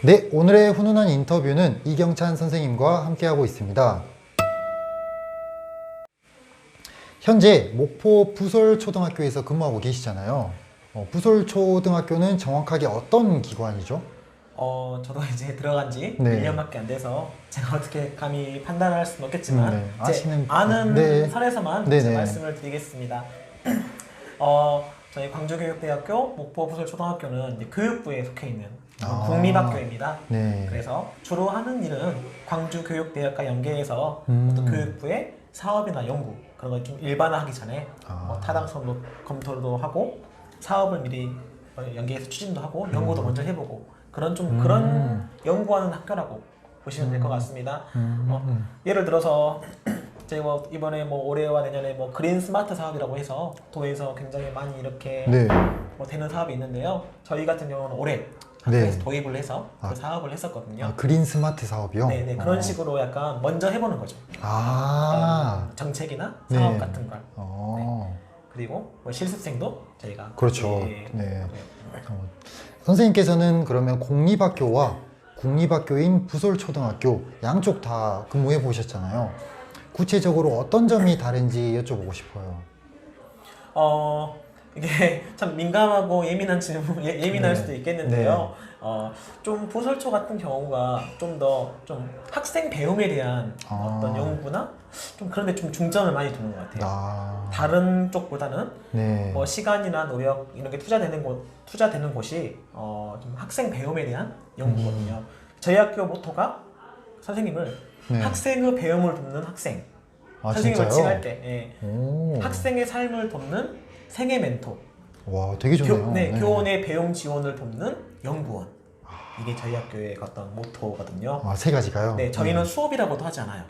네, 오늘의 훈훈한 인터뷰는 이경찬 선생님과 함께하고 있습니다. 현재 목포 부솔초등학교에서 근무하고 계시잖아요. 부솔초등학교는 정확하게 어떤 기관이죠? 저도 이제 들어간 지 네. 1년밖에 안 돼서 제가 어떻게 감히 판단할 수는 없겠지만 네, 제 아는 네. 선에서만 네, 이제 네. 말씀을 드리겠습니다. 저희 광주교육대학교 목포부솔초등학교는 이제 교육부에 속해 있는 아. 국립학교입니다. 네. 그래서 주로 하는 일은 광주교육대학과 연계해서 음. 어떤 교육부의 사업이나 연구 그런 걸 좀 일반화하기 전에 타당성도 검토도 하고 사업을 미리 연계해서 추진도 하고 연구도 먼저 해보고 그런 연구하는 학교라고 보시면 될 것 같습니다. 예를 들어서 저희 뭐 이번에 뭐 올해와 내년에 뭐 그린 스마트 사업이라고 해서 도에서 굉장히 많이 이렇게 네. 뭐 되는 사업이 있는데요. 저희 같은 경우는 올해 네. 학교에서 도입을 해서 그 사업을 했었거든요. 그린 스마트 사업이요? 네네 그런 식으로 약간 먼저 해보는 거죠. 정책이나 사업 네. 같은 걸. 네. 그리고 뭐 실습생도 저희가 그렇죠. 네. 네. 선생님께서는 그러면 공립학교와 국립학교인 부솔초등학교 양쪽 다 근무해 보셨잖아요. 구체적으로 어떤 점이 다른지 여쭤보고 싶어요. 이게 참 민감하고 예민한 질문, 예민할 네. 수도 있겠는데요. 좀 부설초 같은 경우가 좀 더 좀 학생 배움에 대한 어떤 연구나 좀 그런 데 좀 중점을 많이 두는 것 같아요. 다른 쪽보다는 네. 뭐 시간이나 노력 이런 게 투자되는 곳이 좀 학생 배움에 대한 연구거든요. 저희 학교 모토가 선생님을 네. 학생의 배움을 돕는 학생. 진짜요? 선생님을 칭할 때 오. 학생의 삶을 돕는 생애 멘토. 와, 되게 좋네요. 네. 교원의 배움 지원을 돕는 연구원. 이게 저희 학교의 어떤 모토거든요. 세 가지가요? 네, 저희는 수업이라고도 하지 않아요.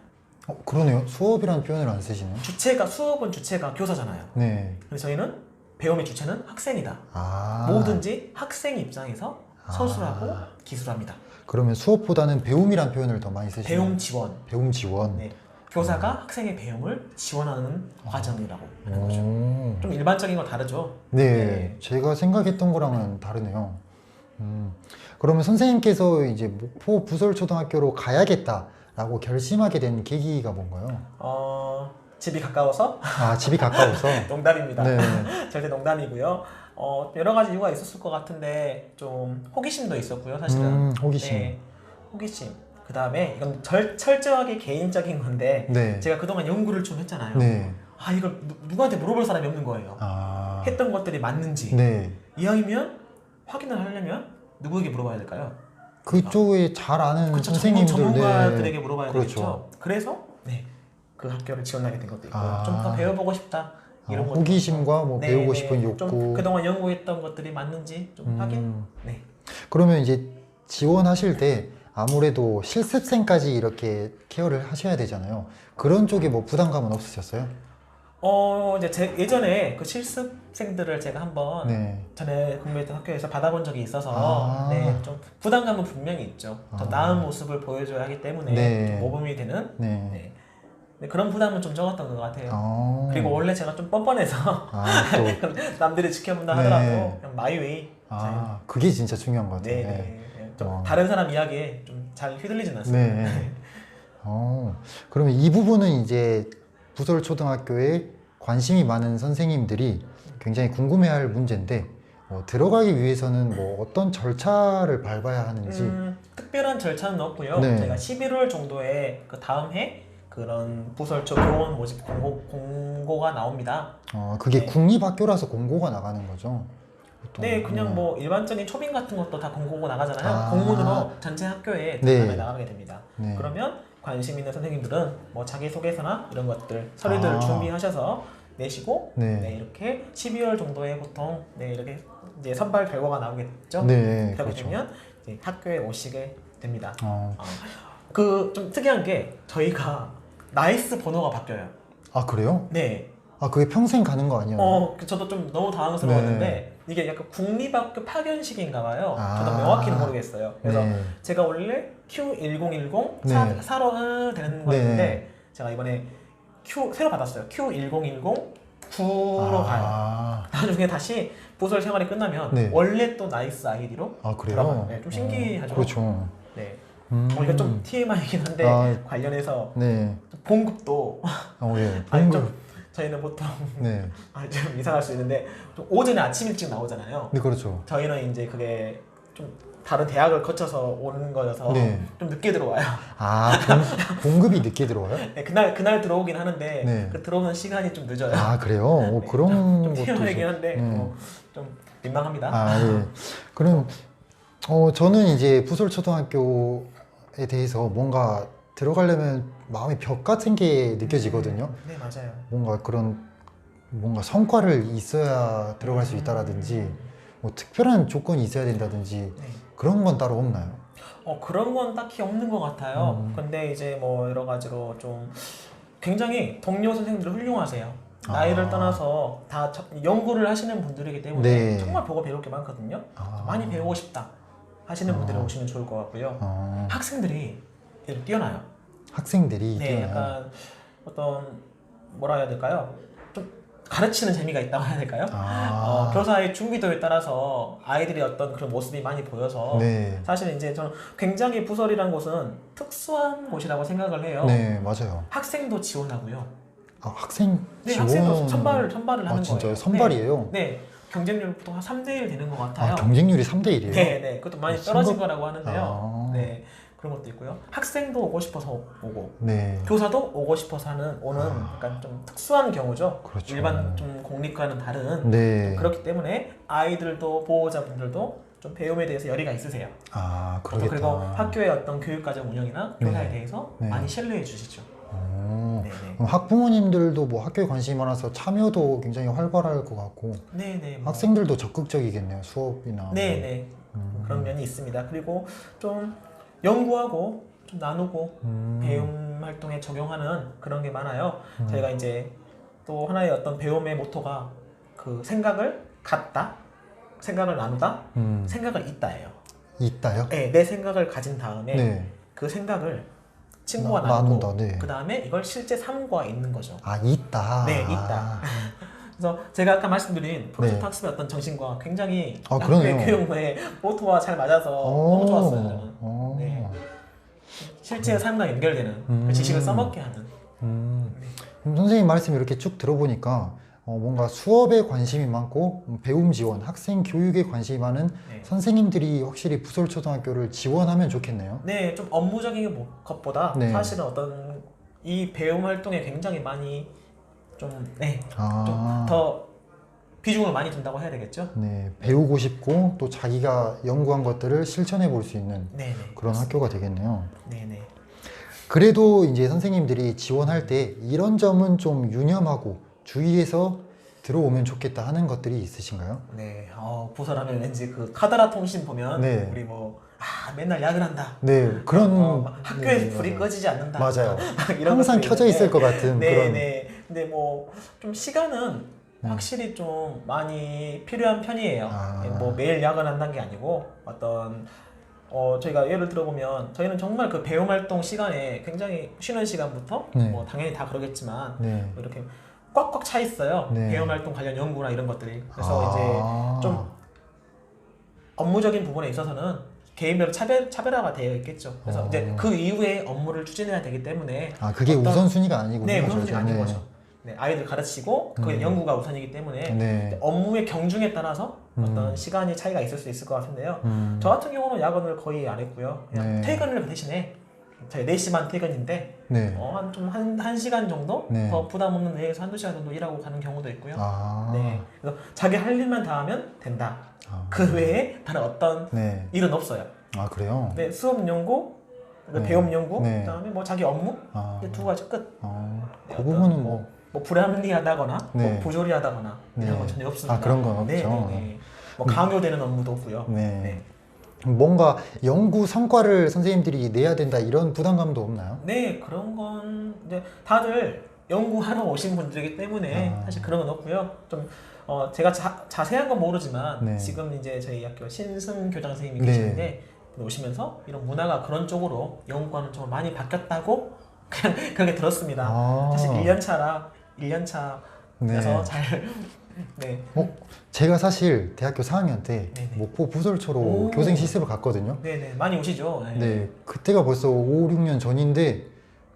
그러네요. 수업이라는 표현을 안 쓰시네요. 수업은 주체가 교사잖아요. 네. 그래서 저희는 배움의 주체는 학생이다. 뭐든지 학생 입장에서 서술하고 기술합니다. 그러면 수업보다는 배움이란 표현을 더 많이 쓰시네요. 배움 지원. 배움 지원. 네. 교사가 학생의 배움을 지원하는 과정이라고 하는 거죠. 오. 좀 일반적인 거 다르죠? 네, 제가 생각했던 거랑은 다르네요. 그러면 선생님께서 이제 목포 부솔초등학교로 가야겠다라고 결심하게 된 계기가 뭔가요? 집이 가까워서? 집이 가까워서? 농담입니다. 네. 절대 농담이고요. 여러 가지 이유가 있었을 것 같은데 좀 호기심도 있었고요, 사실은. 호기심. 네, 호기심. 그 다음에 이건 철저하게 개인적인 건데 네. 제가 그동안 연구를 좀 했잖아요. 네. 이걸 누구한테 물어볼 사람이 없는 거예요. 했던 것들이 맞는지. 네. 이왕이면 확인을 하려면 누구에게 물어봐야 될까요? 그쪽에 잘 아는 그쵸, 선생님들, 전문가들에게 물어봐야 그렇죠. 되겠죠. 그래서 그 학교를 지원하게 된 것도 있고 좀 더 배워보고 싶다 이런 것도 호기심과 뭐 네, 배우고 네. 싶은 욕구. 좀 그동안 연구했던 것들이 맞는지 좀 확인. 네. 그러면 이제 지원하실 때 아무래도 실습생까지 이렇게 케어를 하셔야 되잖아요. 그런 쪽에 뭐 부담감은 없으셨어요? 이제 예전에 그 실습생들을 제가 한번 네. 전에 근무했던 학교에서 받아본 적이 있어서 네, 좀 부담감은 분명히 있죠. 더 나은 모습을 보여줘야 하기 때문에 네. 좀 모범이 되는 네. 네, 그런 부담은 좀 적었던 것 같아요. 그리고 원래 제가 좀 뻔뻔해서 또 남들이 지켜본다 네. 하더라도 그냥 마이웨이. 그게 진짜 중요한 것 같아요. 네. 좀 다른 사람 이야기에 좀 잘 휘둘리진 않습니다. 네. 그러면 이 부분은 이제 부솔초등학교에 관심이 많은 선생님들이 굉장히 궁금해할 문제인데 들어가기 위해서는 뭐 어떤 절차를 밟아야 하는지. 특별한 절차는 없고요. 네. 저희가 11월 정도에 그 다음 해 그런 부설초 교원 모집 공고가 나옵니다. 그게 네. 국립학교라서 공고가 나가는 거죠? 보통. 네, 그냥 뭐 일반적인 초빙 같은 것도 다 공고가 나가잖아요. 공문으로 전체 학교에 네. 나가게 됩니다. 네. 그러면 관심 있는 선생님들은 뭐 자기소개서나 이런 것들 서류들을 준비하셔서 내시고 네. 이렇게 12월 정도에 보통 이렇게 이제 선발 결과가 나오겠죠. 네, 그렇게 그렇죠. 되면 이제 학교에 오시게 됩니다. 그 좀 특이한 게 저희가 나이스 번호가 바뀌어요. 그래요? 네. 그게 평생 가는 거 아니에요? 저도 좀 너무 당황스러웠는데 네. 이게 약간 국립학교 파견식인가 봐요. 저도 명확히는 모르겠어요. 그래서 네. 제가 원래 Q1010 네. 4로 되는 거였는데 네. 제가 이번에 새로 받았어요. Q1010 9로 가요. 나중에 다시 부설 생활이 끝나면 네. 원래 또 나이스 아이디로 아, 그래요? 돌아가요. 네, 좀 신기하죠. 그렇죠. 네. 음. 이거 좀 TMI이긴 한데 관련해서 네. 봉급도 예. 아니, 봉급. 좀 저희는 보통 네. 좀 이상할 수 있는데 좀 오전에 아침 일찍 나오잖아요. 네, 그렇죠. 저희는 이제 그게 좀 다른 대학을 거쳐서 오는 거여서 네. 좀 늦게 들어와요. 아, 봉급이 늦게 들어와요? 네, 그날 들어오긴 하는데 네. 그 들어오는 시간이 좀 늦어요. 아, 그래요? 네, 그런 좀 것도 TMI이긴 한데 네. 좀 민망합니다. 아, 예. 그럼 저는 이제 부설초등학교에 대해서 뭔가 들어가려면 마음의 벽 같은 게 느껴지거든요. 네, 맞아요. 뭔가 성과를 있어야 들어갈 수 있다라든지 뭐 특별한 조건이 있어야 된다든지 네. 그런 건 따로 없나요? 그런 건 딱히 없는 것 같아요. 근데 이제 뭐 여러 가지로 좀 굉장히 동료 선생님들 훌륭하세요. 나이를 떠나서 다 연구를 하시는 분들이기 때문에 네. 정말 보고 배울 게 많거든요. 많이 배우고 싶다 하시는 분들이 오시면 좋을 것 같고요. 학생들이 뛰어나요. 학생들이 네, 뛰어나요. 약간 어떤 뭐라 해야 될까요? 좀 가르치는 재미가 있다고 해야 될까요? 교사의 준비도에 따라서 아이들이 어떤 그런 모습이 많이 보여서 네. 사실 이제 저는 굉장히 부설이란 곳은 특수한 곳이라고 생각을 해요. 네, 맞아요. 학생도 지원하고요. 아, 학생 네, 지원. 학생도 선발을 하는 진짜요? 거예요. 선발이에요? 네, 경쟁률 보통 한 3대1 되는 것 같아요. 아, 경쟁률이 3대 1이에요? 네, 네, 그것도 많이 떨어진 선발- 거라고 하는데요. 네, 그런 것도 있고요. 학생도 오고 싶어서 오고, 네. 교사도 오고 싶어서 오는 약간 좀 특수한 경우죠. 그렇죠. 일반 좀 공립과는 다른. 네. 그렇기 때문에 아이들도 보호자분들도 좀 배움에 대해서 열의가 있으세요. 아, 그러겠다. 그리고 학교의 어떤 교육과정 운영이나 교사에 네. 대해서 네. 많이 신뢰해 주시죠. 네네. 그럼 학부모님들도 뭐 학교에 관심이 많아서 참여도 굉장히 활발할 것 같고 네네. 학생들도 적극적이겠네요. 수업이나. 네네. 그런 면이 있습니다. 그리고 좀 연구하고 좀 나누고 배움 활동에 적용하는 그런 게 많아요. 저희가 이제 또 하나의 어떤 배움의 모토가 그 생각을 갖다, 생각을 나누다, 생각을 잇다예요. 있다요? 네, 내 생각을 가진 다음에 네. 그 생각을 친구와 나눈다, 나누고 네. 그 다음에 이걸 실제 삶과 있는 거죠. 아, 있다. 네, 있다. 그래서 제가 아까 말씀드린 프로젝트 네. 학습의 어떤 정신과 굉장히 아, 그러네요. 교육의 모토와 잘 맞아서 너무 좋았어요. 저는. 네. 실제 삶과 연결되는 그 지식을 써먹게 하는. 그럼 선생님 말씀 이렇게 쭉 들어보니까 뭔가 수업에 관심이 많고 배움 지원, 학생 교육에 관심이 많은 네. 선생님들이 확실히 부설초등학교를 지원하면 좋겠네요. 네, 좀 업무적인 것보다 네. 사실은 어떤 이 배움 활동에 굉장히 많이 좀 아. 더 비중을 많이 둔다고 해야 되겠죠? 네, 배우고 싶고 또 자기가 연구한 것들을 실천해 볼 수 있는 네네. 그런 학교가 되겠네요. 네네. 그래도 이제 선생님들이 지원할 때 이런 점은 좀 유념하고 주의해서 들어오면 좋겠다 하는 것들이 있으신가요? 네, 부설하면 왠지 그 카더라 통신 보면 네. 우리 맨날 야근한다. 네, 그런 학교에서 네, 불이 맞아요. 꺼지지 않는다. 맞아요. 이런 항상 것들이 켜져 있을 있는데, 것 같은 네, 그런. 네. 근데 뭐 좀 시간은 확실히 좀 많이 필요한 편이에요. 아. 뭐 매일 야근한다는 게 아니고 어떤 저희가 예를 들어보면 저희는 정말 그 배움 활동 시간에 굉장히 쉬는 시간부터 네. 뭐 당연히 다 그러겠지만 네. 뭐 이렇게 꽉꽉 차 있어요. 네. 배움 활동 관련 연구나 이런 것들이. 그래서 이제 좀 업무적인 부분에 있어서는 개인별로 차별화가 되어 있겠죠. 그래서 이제 그 이후에 업무를 추진해야 되기 때문에 그게 우선순위가 아니군요. 네, 우선순위가 아닌 네. 거죠. 네, 아이들 가르치고 그 연구가 우선이기 때문에 네. 업무의 경중에 따라서 어떤 시간이 차이가 있을 수 있을 것 같은데요. 저 같은 경우는 야근을 거의 안 했고요. 그냥 네. 퇴근을 그 대신에 저희 4시만 퇴근인데 네. 한 시간 정도 네. 더 부담 없는 내에서 한두 시간 정도 일하고 가는 경우도 있고요. 아. 네. 그래서 자기 할 일만 다 하면 된다. 그 외에 다른 어떤 네. 일은 없어요. 아, 그래요? 네, 수업 연구, 네. 배움 연구, 네. 그다음에 뭐 자기 업무 아. 이 두 가지 끝. 네, 그 어떤 부분은 뭐 뭐 불합리하다거나 네. 뭐 부조리하다거나 이런 네. 건 전혀 없습니다. 그런 건 없죠. 네, 네, 네. 뭐 강요되는 업무도 없고요. 네. 뭔가 연구 성과를 선생님들이 내야 된다 이런 부담감도 없나요? 네, 그런 건 이제 다들 연구하러 오신 분들이기 때문에 사실 그런 건 없고요. 좀 제가 자세한 건 모르지만 네. 지금 이제 저희 학교 신승 교장 선생님이 네. 계시는데 오시면서 이런 문화가 그런 쪽으로 연구하는 쪽으로 많이 바뀌었다고 그냥 그렇게 들었습니다. 사실 1년 차라 1년 차여서 네. 잘 네. 제가 사실 대학교 4학년 때 네네. 목포 부설초로 오. 교생 실습을 갔거든요. 네네. 많이 오시죠? 네, 그때가 벌써 5, 6년 전인데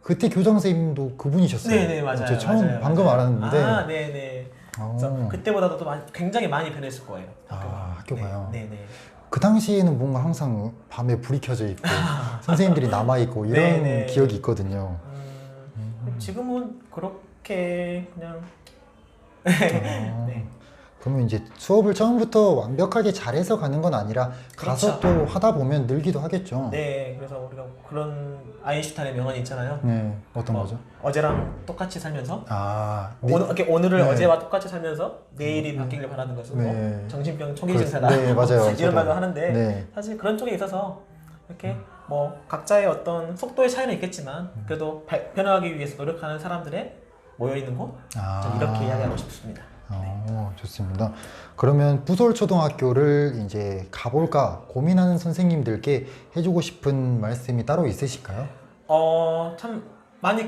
그때 교장 선생님도 그분이셨어요. 네네, 맞아요. 저 처음 맞아요, 방금 맞아요. 알았는데. 아, 네네. 그래서 그때보다도 또 굉장히 많이 변했을 거예요. 학교가요. 네네. 그 당시에는 뭔가 항상 밤에 불이 켜져 있고 선생님들이 남아 있고 이런 네네. 기억이 있거든요. 지금은 그렇게 그냥 네. 그러면 이제 수업을 처음부터 완벽하게 잘해서 가는 건 아니라 가서 그렇죠. 또 하다 보면 늘기도 하겠죠. 네, 그래서 우리가 그런 아인슈타인의 명언이 있잖아요. 네, 어떤 거죠? 어제랑 똑같이 살면서 오늘을 네. 어제와 똑같이 살면서 내일이 바뀌길 바라는 것은 네. 뭐 정신병 초기 증세다. 네, 맞아요. 이런 말도 하는데 네. 사실 그런 쪽에 있어서 이렇게 뭐 각자의 어떤 속도의 차이는 있겠지만 그래도 변화하기 위해서 노력하는 사람들의 모여 있는 곳 좀 이렇게 이야기하고 싶습니다. 좋습니다. 그러면 부설초등학교를 이제 가볼까 고민하는 선생님들께 해주고 싶은 말씀이 따로 있으실까요? 참 많이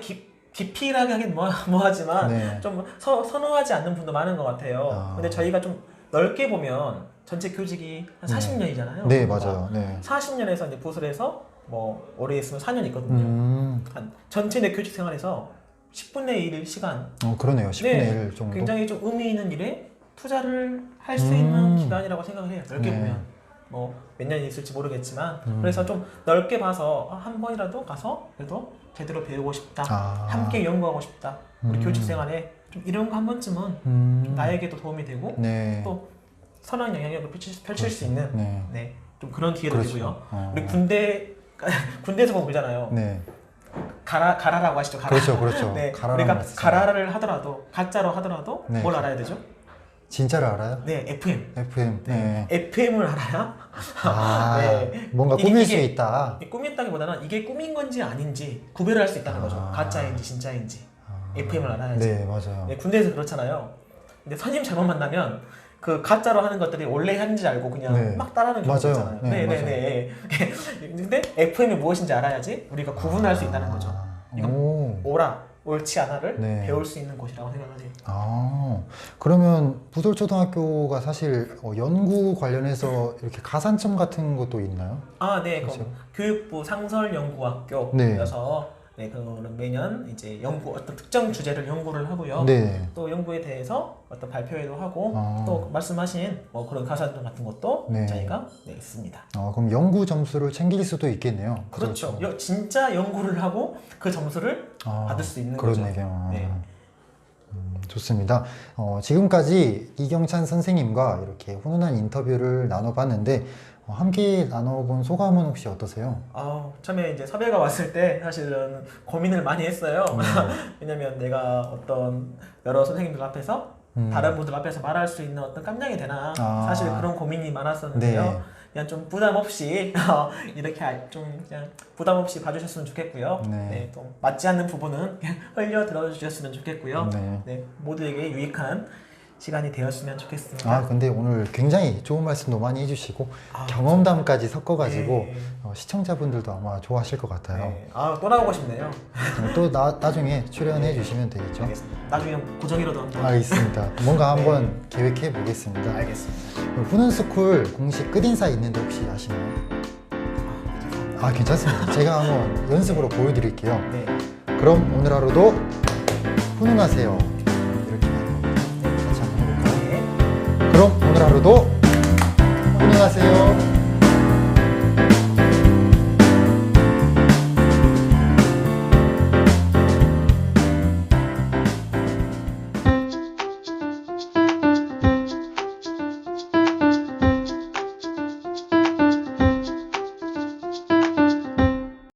기필하게 하긴 뭐하지만 네. 좀 선호하지 않는 분도 많은 것 같아요. 근데 저희가 좀 넓게 보면 전체 교직이 한 40년이잖아요. 네, 맞아요. 네. 40년에서 이제 부설에서 뭐 오래 있으면 4년 있거든요. 한 전체 내 교직 생활에서 10분의 1 시간. 그러네요. 10분의 네, 1 정도. 굉장히 좀 의미 있는 일에 투자를 할 수 있는 기간이라고 생각을 해요. 넓게 네. 보면. 뭐 몇 년이 있을지 모르겠지만 그래서 좀 넓게 봐서 한 번이라도 가서 그래도 제대로 배우고 싶다. 함께 연구하고 싶다. 우리 교직 생활에 좀 이런 거 한 번쯤은 좀 나에게도 도움이 되고 네. 또 선한 영향력을 펼칠 수 있는 네. 좀 그런 기회도 그렇죠. 되고요. 우리 군대에서 보면 그러잖아요. 네. 가라라고 하시죠. 가라. 그렇죠. 네. 가라라는 우리가 말 쓰잖아요. 가라를 하더라도 가짜로 하더라도 네. 뭘 알아야 되죠? 진짜를 알아요? 네, FM. FM. 네. FM을 알아야 네. 뭔가 꾸밀 수 있다. 꾸민다기보다는 이게 꾸민 건지 아닌지 구별을 할 수 있다는 거죠. 가짜인지 진짜인지. FM을 알아야지. 네, 맞아요. 네, 군대에서 그렇잖아요. 근데 선임 잘못 만나면 그 가짜로 하는 것들이 원래 하는지 알고 그냥 네. 막 따라하는 경우가 맞아요. 있잖아요. 네, 네. 근데 FM이 무엇인지 알아야지 우리가 구분할 수 있다는 거죠. 이건 옳지 않아를 네. 배울 수 있는 곳이라고 생각을 해요. 그러면 부설초등학교가 사실 연구 관련해서 이렇게 가산점 같은 것도 있나요? 네. 그렇죠. 교육부 상설연구학교여서 그거는 매년 이제 어떤 특정 주제를 연구를 하고요. 네. 또 연구에 대해서 어떤 발표회도 하고 또 말씀하신 뭐 그런 가산점 같은 것도 네. 저희가 있습니다. 그럼 연구 점수를 챙길 수도 있겠네요. 그렇죠. 진짜 연구를 하고 그 점수를 받을 수 있는 그런 거죠. 얘기요. 네. 좋습니다. 지금까지 이경찬 선생님과 이렇게 훈훈한 인터뷰를 나눠봤는데 함께 나눠본 소감은 혹시 어떠세요? 처음에 이제 섭외가 왔을 때 사실은 고민을 많이 했어요. 왜냐면 내가 어떤 여러 선생님들 앞에서 다른 분들 앞에서 말할 수 있는 어떤 깜냥이 되나 사실 그런 고민이 많았었는데요. 네. 그냥 좀 부담 없이 이렇게 좀 그냥 부담 없이 봐주셨으면 좋겠고요. 네. 또 맞지 않는 부분은 그냥 흘려 들어주셨으면 좋겠고요. 네. 모두에게 유익한 시간이 되었으면 좋겠습니다. 근데 오늘 굉장히 좋은 말씀도 많이 해주시고 경험담까지 섞어가지고 네. 시청자분들도 아마 좋아하실 것 같아요. 네. 또 나오고 싶네요. 또 나중에 출연해 주시면 되겠죠. 알겠습니다. 나중에 고정이라도 한번. 알겠습니다. 뭔가 한번 계획해 보겠습니다. 알겠습니다. 훈훈스쿨 공식 끝인사 있는데 혹시 아시나요? 괜찮습니다. 제가 한번 연습으로 보여드릴게요. 네. 그럼 오늘 하루도 훈훈하세요. 이렇게 같이 한번 해볼까요? 네. 그럼 오늘 하루도 훈훈하세요.